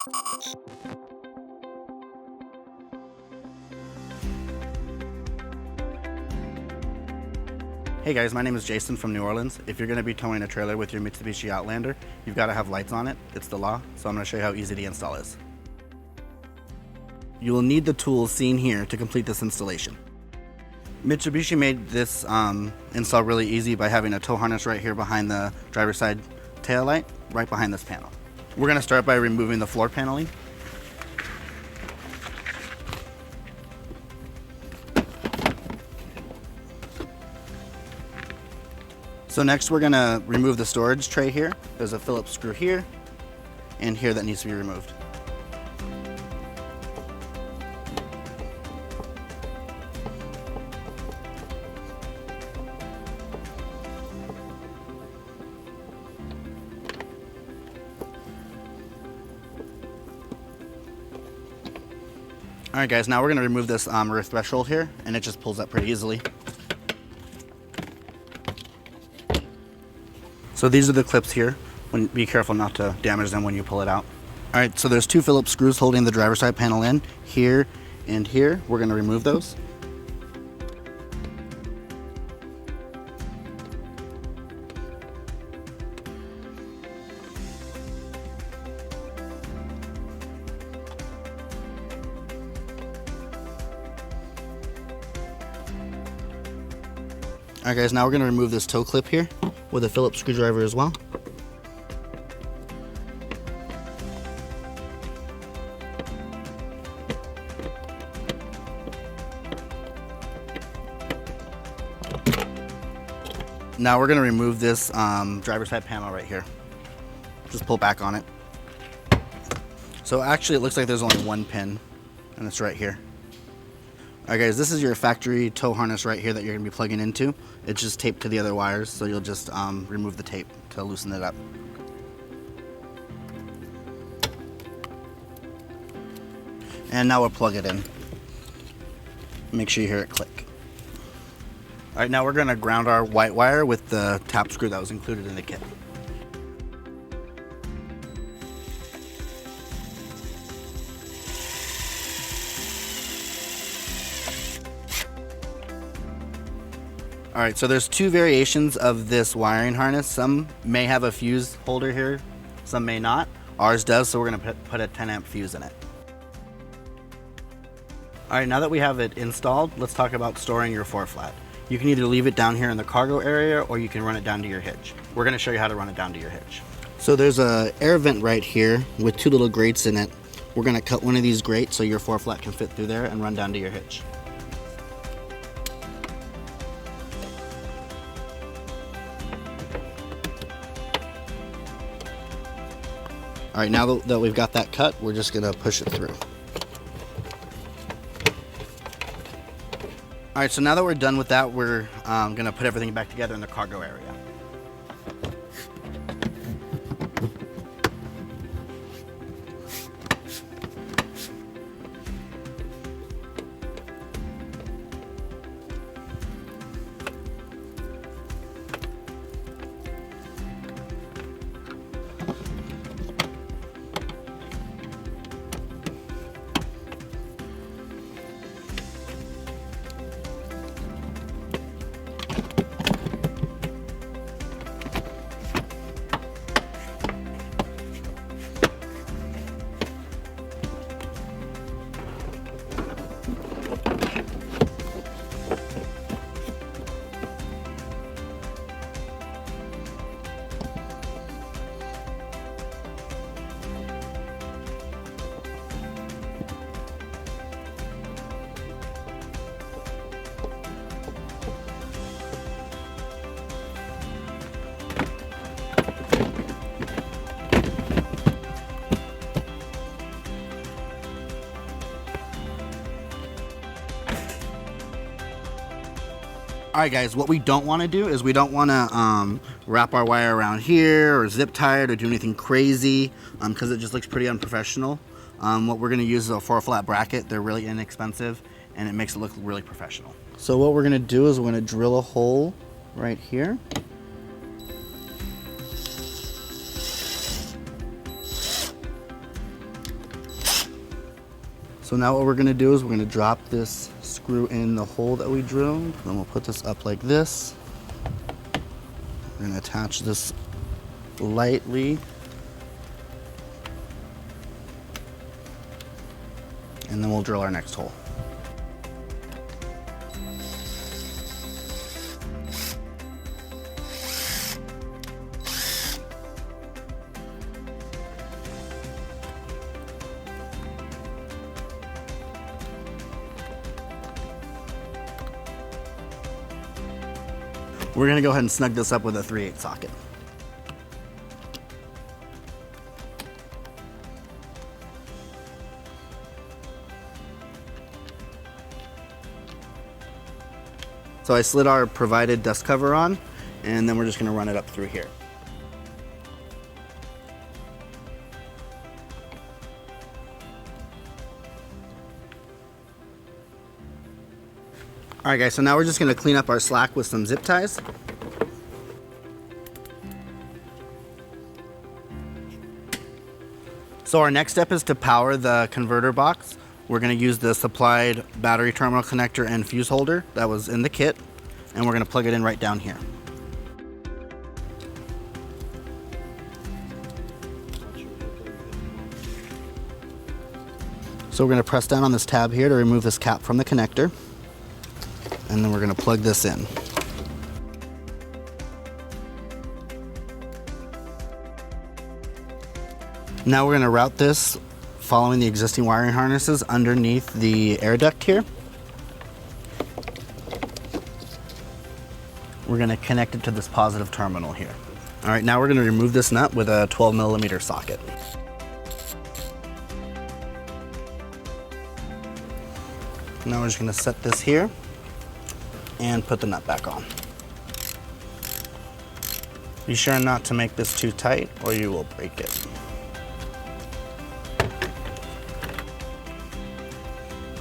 Hey guys, my name is Jason from New Orleans. If you're going to be towing a trailer with your Mitsubishi Outlander, you've got to have lights on it. It's the law, so I'm going to show you how easy the install is. You will need the tools seen here to complete this installation. Mitsubishi made this install really easy by having a tow harness right here behind the driver's side tail light, right behind this panel. We're going to start by removing the floor paneling. So next we're going to remove the storage tray here. There's a Phillips screw here and here that needs to be removed. Alright guys, now we're going to remove this rear threshold here, and it just pulls up pretty easily. So these are the clips here. Be careful not to damage them when you pull it out. Alright, so there's two Phillips screws holding the driver's side panel in, here and here. We're going to remove those. Alright guys, now we're going to remove this toe clip here with a Phillips screwdriver as well. Now we're going to remove this driver's side panel right here. Just pull back on it. So actually it looks like there's only one pin, and it's right here. Alright guys, this is your factory tow harness right here that you're going to be plugging into. It's just taped to the other wires, so you'll just remove the tape to loosen it up. And now we'll plug it in. Make sure you hear it click. Alright, now we're going to ground our white wire with the tap screw that was included in the kit. Alright, so there's two variations of this wiring harness. Some may have a fuse holder here, some may not. Ours does, so we're going to put a 10 amp fuse in it. Alright, now that we have it installed, let's talk about storing your 4-flat. You can either leave it down here in the cargo area, or you can run it down to your hitch. We're going to show you how to run it down to your hitch. So there's a air vent right here with two little grates in it. We're going to cut one of these grates so your 4-flat can fit through there and run down to your hitch. Alright, now that we've got that cut, we're just going to push it through. Alright, so now that we're done with that, we're going to put everything back together in the cargo area. Alright guys, what we don't want to do is we don't want to wrap our wire around here or zip tie it or do anything crazy because it just looks pretty unprofessional. What we're going to use is a 4-flat bracket. They're really inexpensive and it makes it look really professional. So what we're going to do is we're going to drill a hole right here. So now what we're gonna do is we're gonna drop this screw in the hole that we drilled. Then we'll put this up like this. We're gonna attach this lightly. And then we'll drill our next hole. We're gonna go ahead and snug this up with a 3/8 socket. So I slid our provided dust cover on, and then we're just gonna run it up through here. All right guys, so now we're just gonna clean up our slack with some zip ties. So our next step is to power the converter box. We're gonna use the supplied battery terminal connector and fuse holder that was in the kit, and we're gonna plug it in right down here. So we're gonna press down on this tab here to remove this cap from the connector, and then we're gonna plug this in. Now we're gonna route this following the existing wiring harnesses underneath the air duct here. We're gonna connect it to this positive terminal here. All right, now we're gonna remove this nut with a 12mm socket. Now we're just gonna set this here and put the nut back on. Be sure not to make this too tight or you will break it.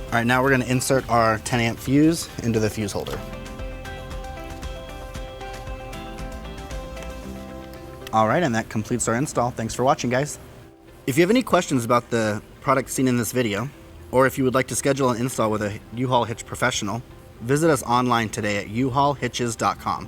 All right, now we're gonna insert our 10-amp fuse into the fuse holder. All right, and that completes our install. Thanks for watching, guys. If you have any questions about the product seen in this video, or if you would like to schedule an install with a U-Haul Hitch professional, visit us online today at uhaulhitches.com.